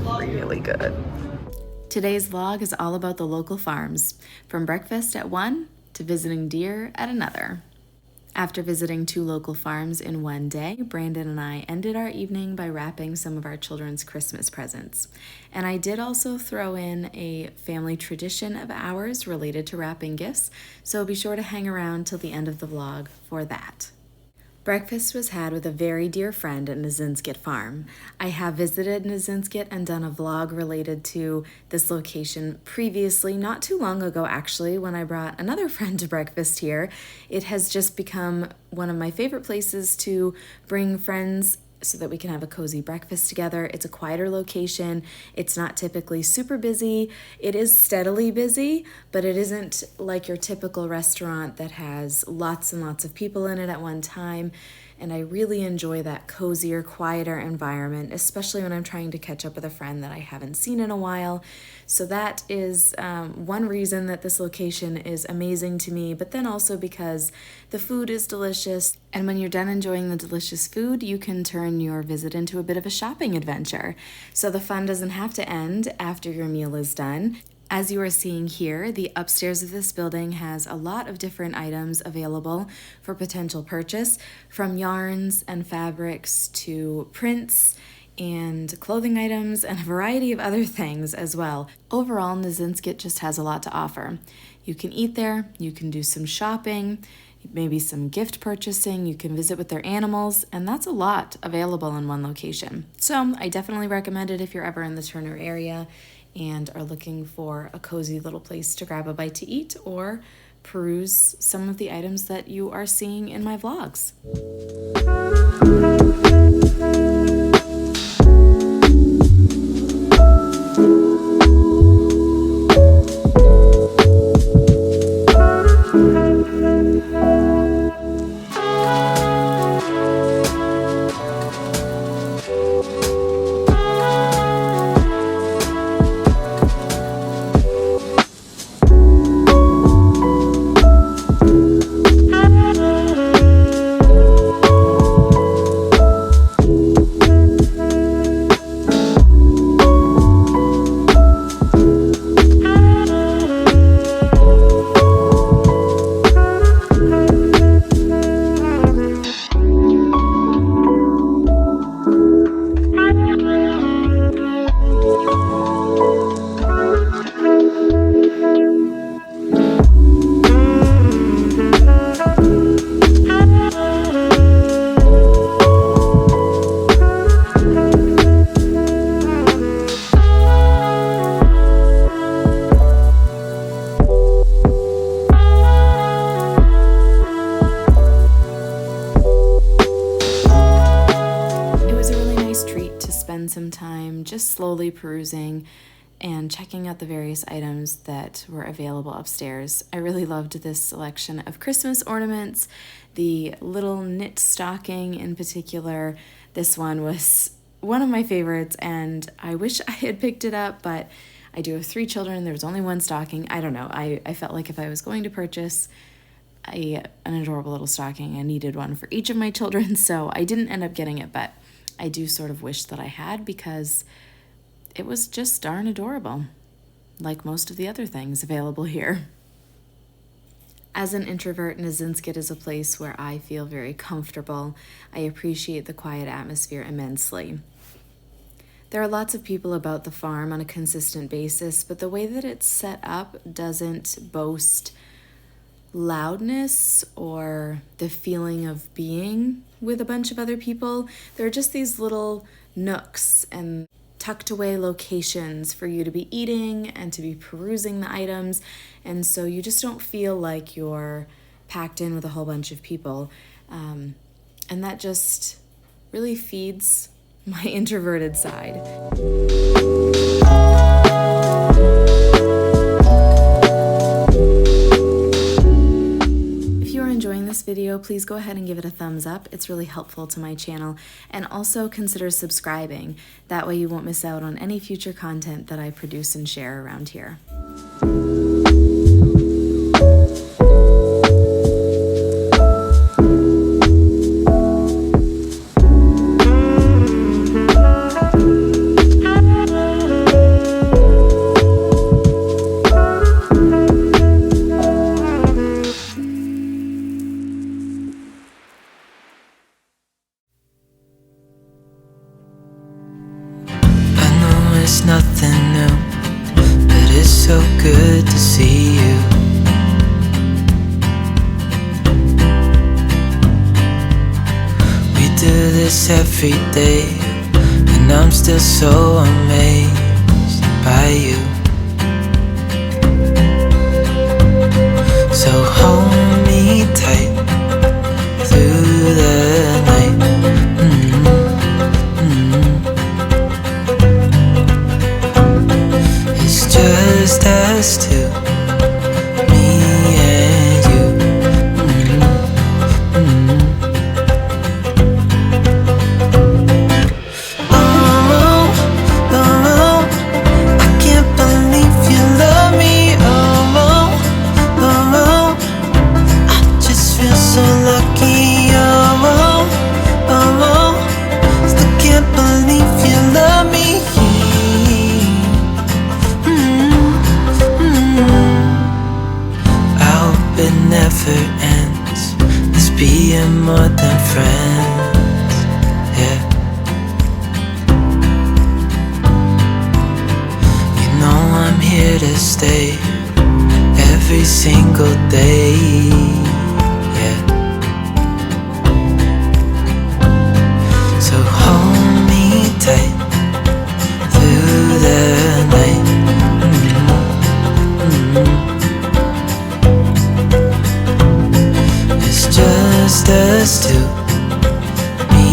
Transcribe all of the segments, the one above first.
really good. Today's vlog is all about the local farms, from breakfast at one to visiting deer at another. After visiting 2 local farms in one day, Brandon and I ended our evening by wrapping some of our children's Christmas presents. And I did also throw in a family tradition of ours related to wrapping gifts, so be sure to hang around till the end of the vlog for that. Breakfast was had with a very dear friend at Nezinscot Farm. I have visited Nezinscot and done a vlog related to this location previously, not too long ago actually, when I brought another friend to breakfast here. It has just become one of my favorite places to bring friends so that we can have a cozy breakfast together. It's a quieter location. It's not typically super busy. It is steadily busy, but it isn't like your typical restaurant that has lots and lots of people in it at one time. And I really enjoy that cozier, quieter environment, especially when I'm trying to catch up with a friend that I haven't seen in a while. So that is one reason that this location is amazing to me, but then also because the food is delicious. And when you're done enjoying the delicious food, you can turn your visit into a bit of a shopping adventure. So the fun doesn't have to end after your meal is done. As you are seeing here, the upstairs of this building has a lot of different items available for potential purchase, from yarns and fabrics to prints and clothing items and a variety of other things as well. Overall, Nezinscot just has a lot to offer. You can eat there, you can do some shopping, maybe some gift purchasing, you can visit with their animals, and that's a lot available in one location. So I definitely recommend it if you're ever in the Turner area and are looking for a cozy little place to grab a bite to eat or peruse some of the items that you are seeing in my vlogs. Some time just slowly perusing and checking out the various items that were available upstairs. I really loved this selection of Christmas ornaments, the little knit stocking in particular. This one was one of my favorites and I wish I had picked it up, but I do have 3 children. There was only one stocking. I don't know. I felt like if I was going to purchase an adorable little stocking, I needed one for each of my children, so I didn't end up getting it, but I do sort of wish that I had because it was just darn adorable, like most of the other things available here. As an introvert, Nezinscot is a place where I feel very comfortable. I appreciate the quiet atmosphere immensely. There are lots of people about the farm on a consistent basis, but the way that it's set up doesn't boast loudness or the feeling of being with a bunch of other people. There are just these little nooks and tucked away locations for you to be eating and to be perusing the items, and so you just don't feel like you're packed in with a whole bunch of people, and that just really feeds my introverted side. Enjoying this video, please go ahead and give it a thumbs up. It's really helpful to my channel, and also consider subscribing. That way you won't miss out on any future content that I produce and share around here. It's nothing new, but it's so good to see you. We do this every day, and I'm still so amazed by you. So hold me tight through the night. It's just us two, me and you. Oh, oh, I can't believe you love me. Oh, oh, I just feel so lucky. Oh, oh, still can't believe you love me. I hope it never ends, this being more than friends, yeah. You know I'm here to stay every single day, yeah. So hold me tight through the night. It's just us two, me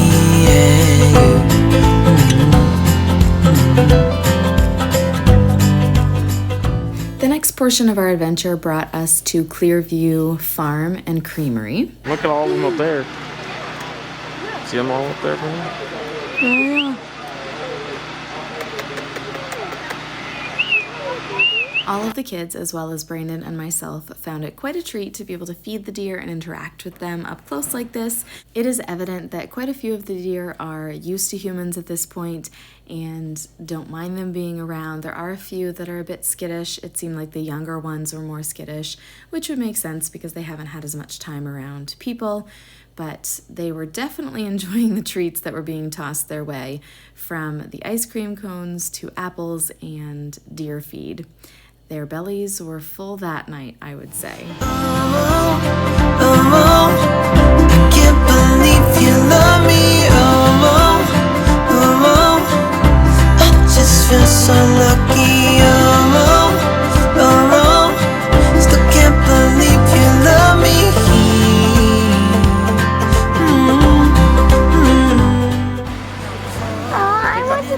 and you. The next portion of our adventure brought us to Clearview Farm and Creamery. Look at all of them up there. See them all up there, bro? Yeah. All of the kids, as well as Brandon and myself, found it quite a treat to be able to feed the deer and interact with them up close like this. It is evident that quite a few of the deer are used to humans at this point and don't mind them being around. There are a few that are a bit skittish. It seemed like the younger ones were more skittish, which would make sense because they haven't had as much time around people. But they were definitely enjoying the treats that were being tossed their way, from the ice cream cones to apples and deer feed. Their bellies were full that night, I would say. Oh, I can't believe you love me. Oh, I just feel so lucky. Oh, still can't believe you love me.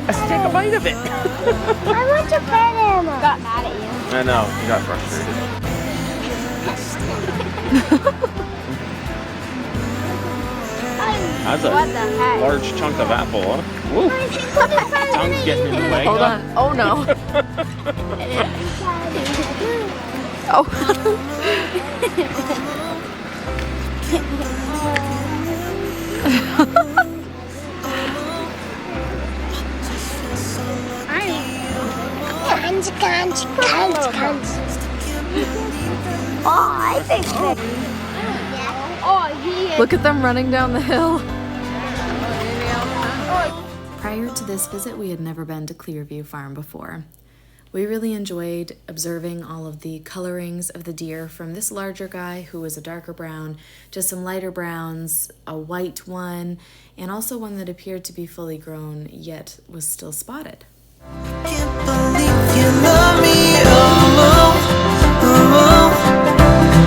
Let's take a bite of it. I want to pet him. Got mad at you. I know, you got frustrated. That's a What the heck? large chunk of apple, huh? Woo! Tongue's getting in the way. Hold on. Oh no. Oh, I think so. Oh, he is. Look at them running down the hill. Prior to this visit, we had never been to Clearview Farm before. We really enjoyed observing all of the colorings of the deer, from this larger guy who was a darker brown, to some lighter browns, a white one, and also one that appeared to be fully grown yet was still spotted. Can't believe you love me.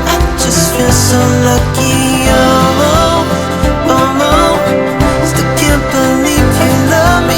I just feel so lucky. Still can't believe you love me.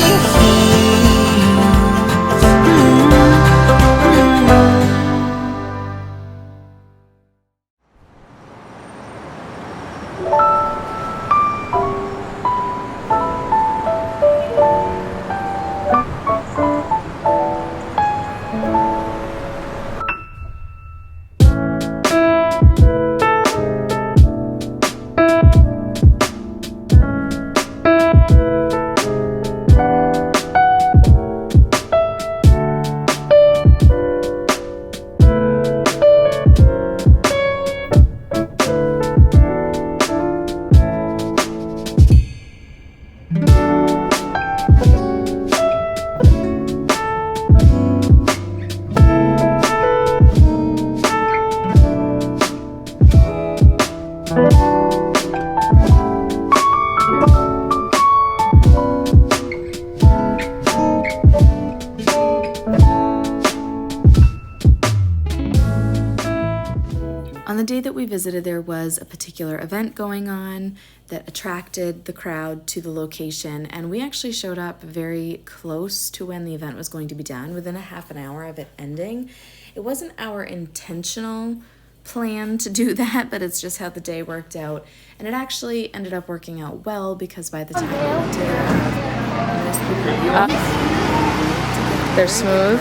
we visited, there was a particular event going on that attracted the crowd to the location, and we actually showed up very close to when the event was going to be done, within a half an hour of it ending. It wasn't our intentional plan to do that, but it's just how the day worked out, and it actually ended up working out well because by the time we did They're smooth.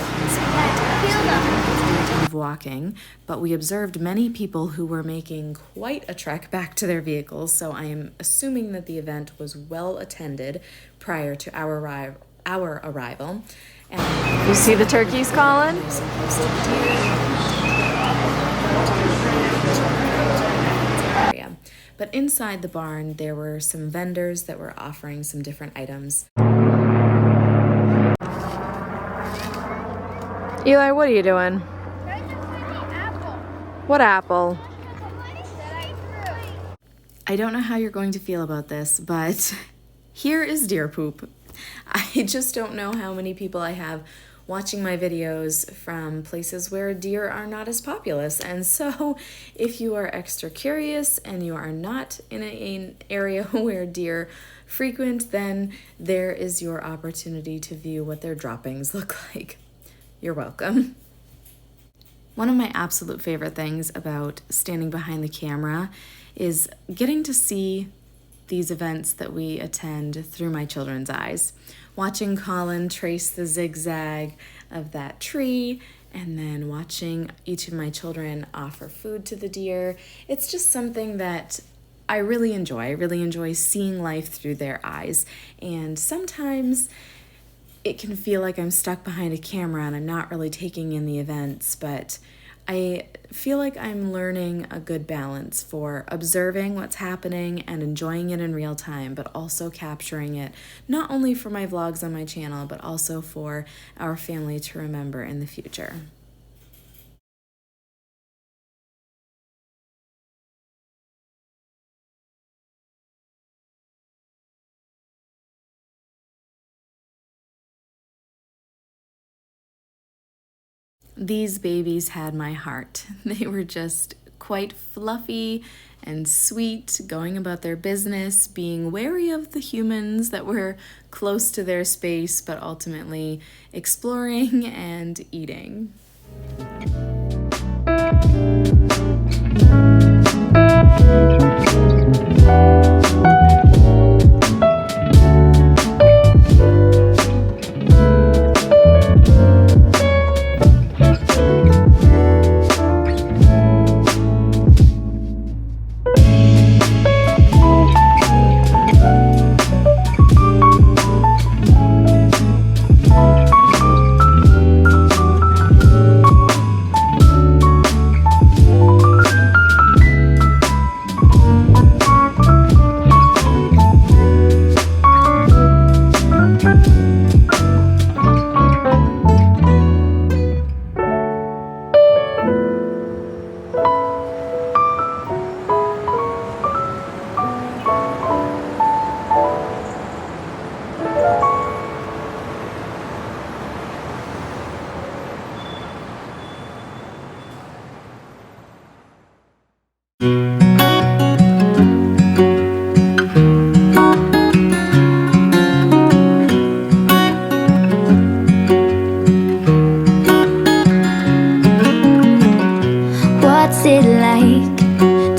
of walking, but we observed many people who were making quite a trek back to their vehicles, so I am assuming that the event was well attended prior to our arrival. And You see the turkeys calling? area. But inside the barn, there were some vendors that were offering some different items. Eli, what are you doing? What apple? I don't know how you're going to feel about this, but here is deer poop. I just don't know how many people I have watching my videos from places where deer are not as populous. And so if you are extra curious and you are not in an area where deer frequent, then there is your opportunity to view what their droppings look like. You're welcome. One of my absolute favorite things about standing behind the camera is getting to see these events that we attend through my children's eyes. Watching Colin trace the zigzag of that tree, and then watching each of my children offer food to the deer. It's just something that I really enjoy. I really enjoy seeing life through their eyes. And sometimes it can feel like I'm stuck behind a camera and I'm not really taking in the events, but I feel like I'm learning a good balance for observing what's happening and enjoying it in real time, but also capturing it, not only for my vlogs on my channel, but also for our family to remember in the future. These babies had my heart. They were just quite fluffy and sweet, going about their business, being wary of the humans that were close to their space, but ultimately exploring and eating. What's it like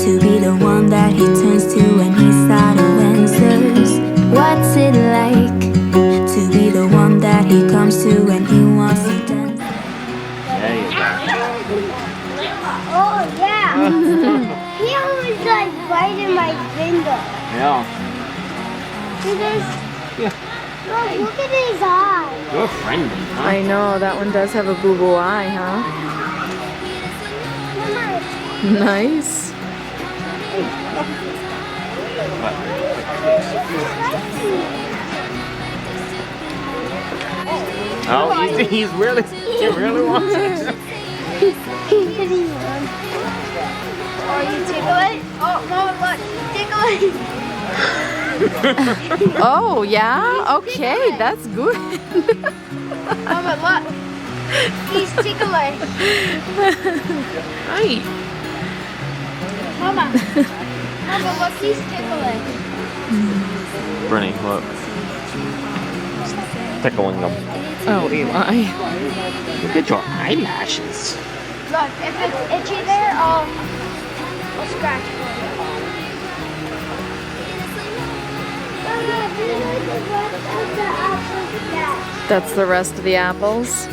to be the one that he turns to when he's out of answers? What's it like to be the one that he comes to when he wants to dance? There you go. Oh, yeah. He always like biting my finger. Yeah. Look at his eye. You're friendly, huh? I know, that one does have a boo-boo eye, huh? Nice. Oh, he really wants it. Oh, you tickle it? Oh, Mama, look. Tickle it. Oh, yeah? Okay, that's good. Mama, look. He's tickling. Right. Mama. Mama, what's these tickling? Brenny, look. Tickling them. Oh, Eli. Look at your eyelashes. Look, if it's itchy there, I'll scratch for you. That's the rest of the apples.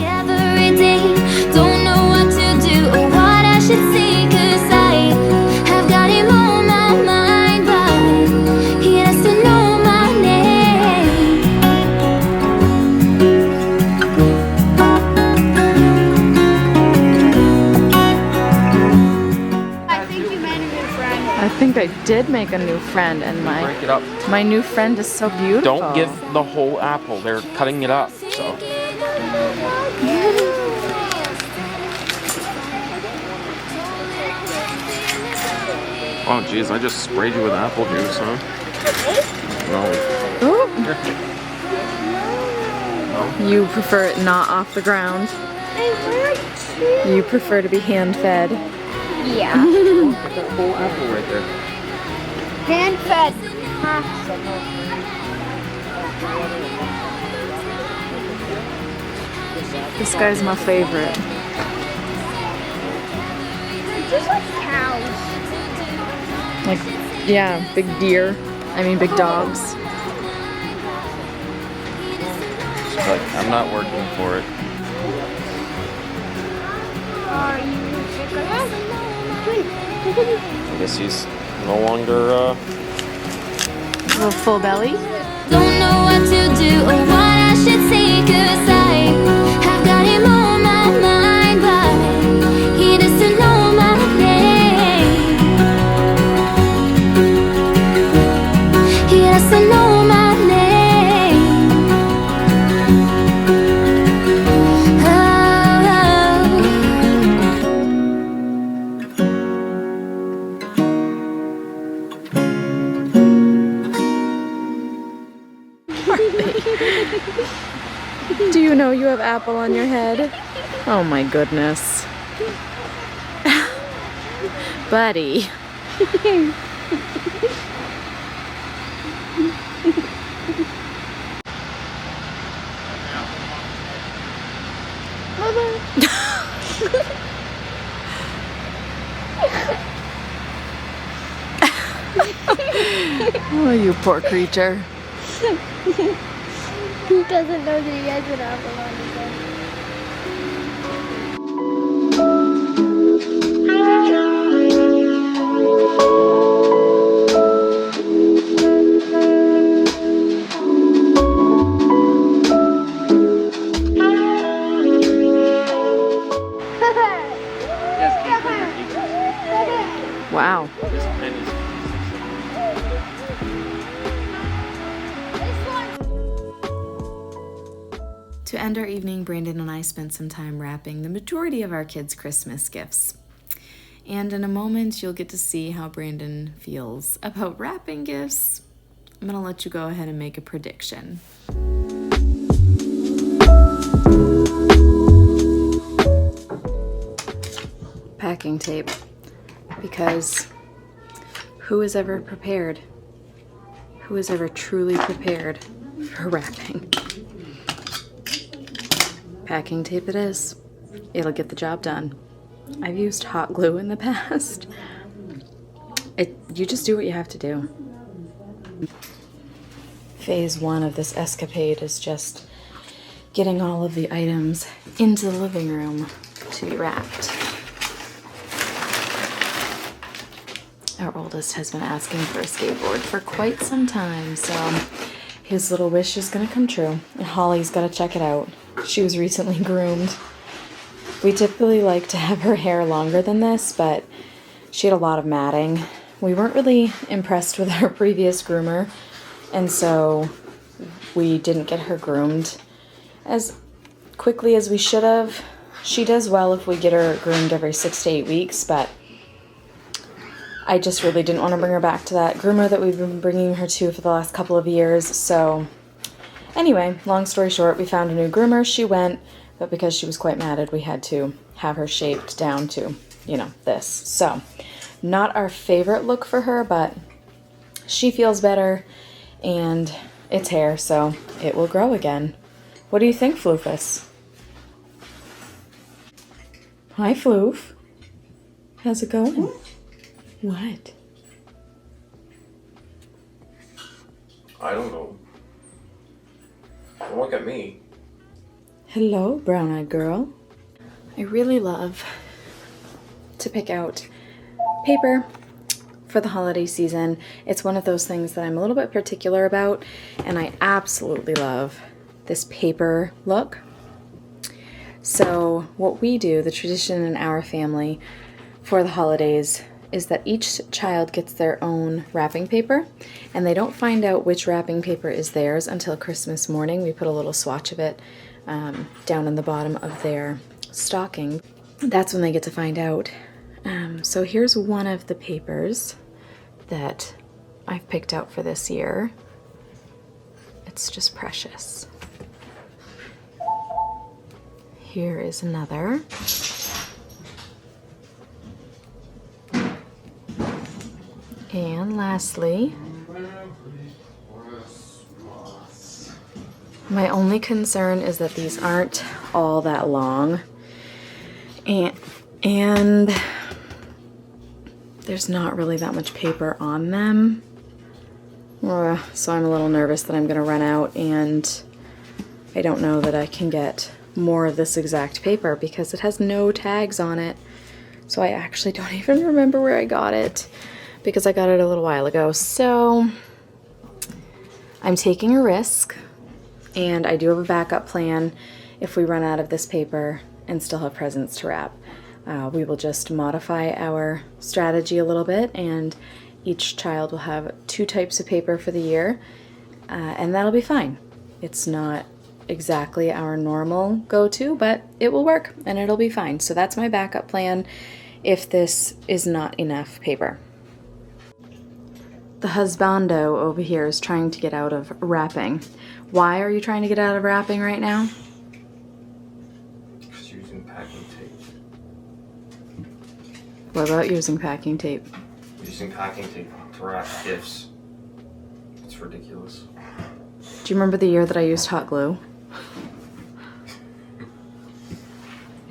Every day, don't know what to do or what I should say, 'cause I have got him on my mind, but he has to know my name. I think you made a new friend. I think I did make a new friend, and Break it up. my new friend is so beautiful. Don't give the whole apple. They're cutting it up, so. Oh, jeez, I just sprayed you with apple juice, huh? No. Ooh. No. You prefer it not off the ground. You prefer to be hand-fed. Yeah. Look at that whole apple right there. Hand fed. This guy's my favorite. Just like cows. Like, yeah, big deer. I mean, big dogs. She's like, I'm not working for it. Are you sick of I guess he's no longer, Little full belly. Don't know what to do or what I should say, 'cause I have got him on my mind, but he doesn't know my name. He doesn't know my name. Oh. Do you know you have apple on your head? Oh my goodness. Buddy. Oh, you poor creature. He doesn't know that he has an apple on his head. Wow. this pen is. To end our evening, Brandon and I spent some time wrapping the majority of our kids' Christmas gifts. And in a moment, you'll get to see how Brandon feels about wrapping gifts. I'm gonna let you go ahead and make a prediction. Packing tape. Because who is ever prepared? Who is ever truly prepared for wrapping? Packing tape it is. It'll get the job done. I've used hot glue in the past. You just do what you have to do. Phase 1 of this escapade is just getting all of the items into the living room to be wrapped. Our oldest has been asking for a skateboard for quite some time, so his little wish is gonna come true. And Holly's gotta check it out. She was recently groomed. We typically like to have her hair longer than this, but she had a lot of matting. We weren't really impressed with our previous groomer, and so we didn't get her groomed as quickly as we should have. She does well if we get her groomed every 6 to 8 weeks, but I just really didn't want to bring her back to that groomer that we've been bringing her to for the last couple of years. So anyway, long story short, we found a new groomer. She went, but because she was quite matted, we had to have her shaped down to, you know, this. So, not our favorite look for her, but she feels better and it's hair, so it will grow again. What do you think, Floofus? Hi, Floof. How's it going? What? I don't know. Don't look at me. Hello, brown-eyed girl. I really love to pick out paper for the holiday season. It's one of those things that I'm a little bit particular about, and I absolutely love this paper look. So what we do, the tradition in our family for the holidays, is that each child gets their own wrapping paper, and they don't find out which wrapping paper is theirs until Christmas morning. We put a little swatch of it down in the bottom of their stocking. That's when they get to find out. So here's one of the papers that I've picked out for this year. It's just precious. Here is another. And lastly, my only concern is that these aren't all that long, and there's not really that much paper on them. So I'm a little nervous that I'm gonna run out, and I don't know that I can get more of this exact paper because it has no tags on it. So I actually don't even remember where I got it, because I got it a little while ago. So I'm taking a risk, and I do have a backup plan if we run out of this paper and still have presents to wrap. We will just modify our strategy a little bit, and each child will have 2 types of paper for the year, and that'll be fine. It's not exactly our normal go-to, but it will work and it'll be fine. So that's my backup plan if this is not enough paper. The husbando over here is trying to get out of wrapping. Why are you trying to get out of wrapping right now? Just using packing tape. What about using packing tape? Using packing tape to wrap gifts. It's ridiculous. Do you remember the year that I used hot glue?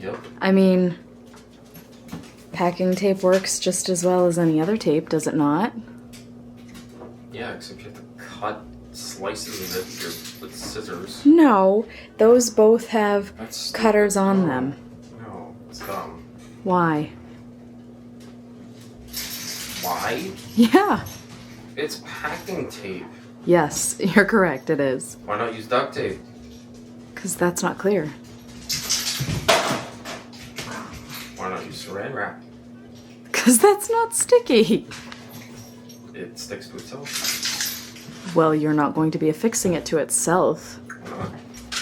Yep. I mean, packing tape works just as well as any other tape, does it not? Yeah, except you have to cut slices of it with scissors. No, those both have That's cutters on no. them. No, it's dumb. Why? Why? Yeah. It's packing tape. Yes, you're correct, it is. Why not use duct tape? Because that's not clear. Why not use saran wrap? Because that's not sticky. It sticks to itself. Well, you're not going to be affixing it to itself. Why not?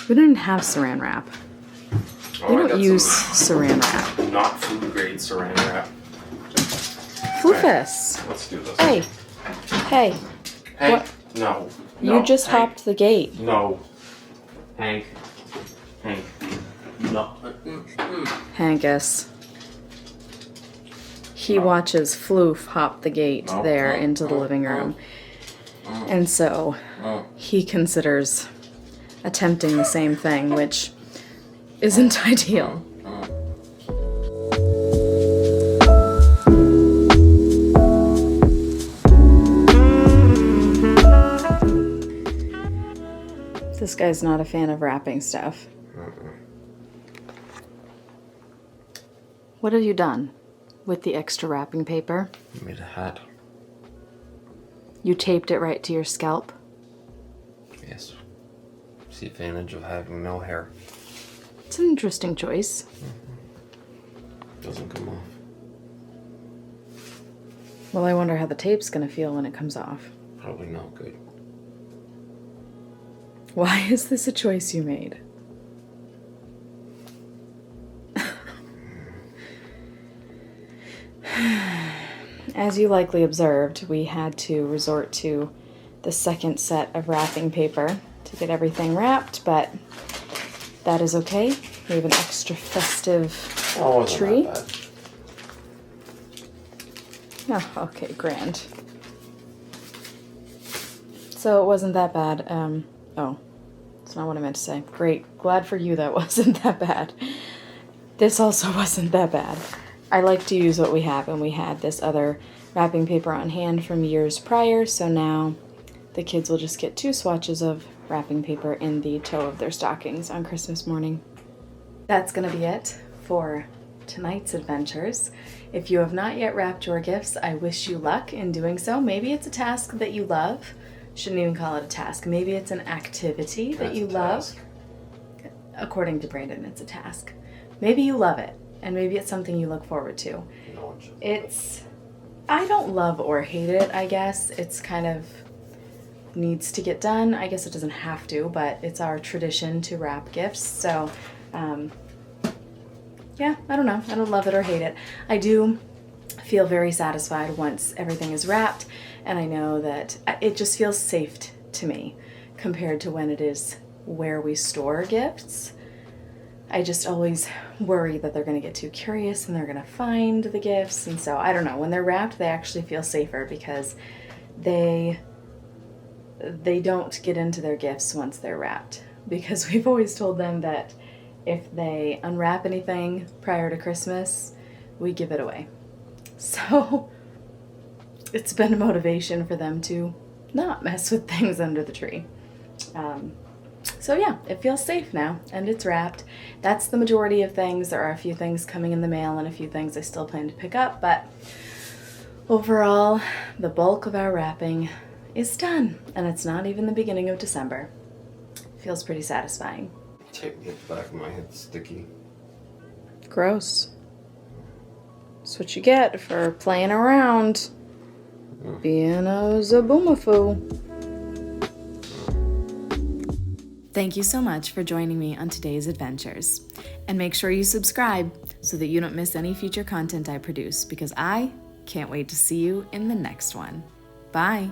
We don't even have saran wrap. Oh, We I don't got use some saran wrap. not food grade saran wrap. Floofus. Let's do this. Hey. Hey. Hey. What? No. You No. just Hank. hopped the gate. No. Hank. Hank. No. Hankus. He watches Floof hop the gate No, there no, into the no, living no. room. And so he considers attempting the same thing, which isn't ideal. This guy's not a fan of wrapping stuff. What have you done with the extra wrapping paper? I made a hat. You taped it right to your scalp? Yes. It's the advantage of having no hair. It's an interesting choice. Doesn't come off. Well, I wonder how the tape's gonna feel when it comes off. Probably not good. Why is this a choice you made? As you likely observed, we had to resort to the second set of wrapping paper to get everything wrapped, but that is okay. We have an extra festive Oh, wasn't tree. that bad. Oh, okay, grand. So it wasn't that bad. Oh, that's not what I meant to say. Great. Glad for you that wasn't that bad. This also wasn't that bad. I like to use what we have, and we had this other wrapping paper on hand from years prior, so now the kids will just get 2 swatches of wrapping paper in the toe of their stockings on Christmas morning. That's going to be it for tonight's adventures. If you have not yet wrapped your gifts, I wish you luck in doing so. Maybe it's a task that you love. Shouldn't even call it a task. Maybe it's an activity that you love. According to Brandon, it's a task. Maybe you love it, and maybe it's something you look forward to. I don't love or hate it, I guess. It's kind of needs to get done. I guess it doesn't have to, but it's our tradition to wrap gifts. So, yeah, I don't know. I don't love it or hate it. I do feel very satisfied once everything is wrapped, and I know that it just feels safe to me compared to when it is where we store gifts. I just always worry that they're going to get too curious and they're going to find the gifts, and so I don't know. When they're wrapped, they actually feel safer because they don't get into their gifts once they're wrapped, because we've always told them that if they unwrap anything prior to Christmas, we give it away. So it's been a motivation for them to not mess with things under the tree. So yeah, it feels safe now, and it's wrapped. That's the majority of things. There are a few things coming in the mail and a few things I still plan to pick up, but overall, the bulk of our wrapping is done, and it's not even the beginning of December. Feels pretty satisfying. Tape the back of my head sticky. Gross. That's what you get for playing around. Being a zaboomafoo. Thank you so much for joining me on today's adventures. And make sure you subscribe so that you don't miss any future content I produce, because I can't wait to see you in the next one. Bye.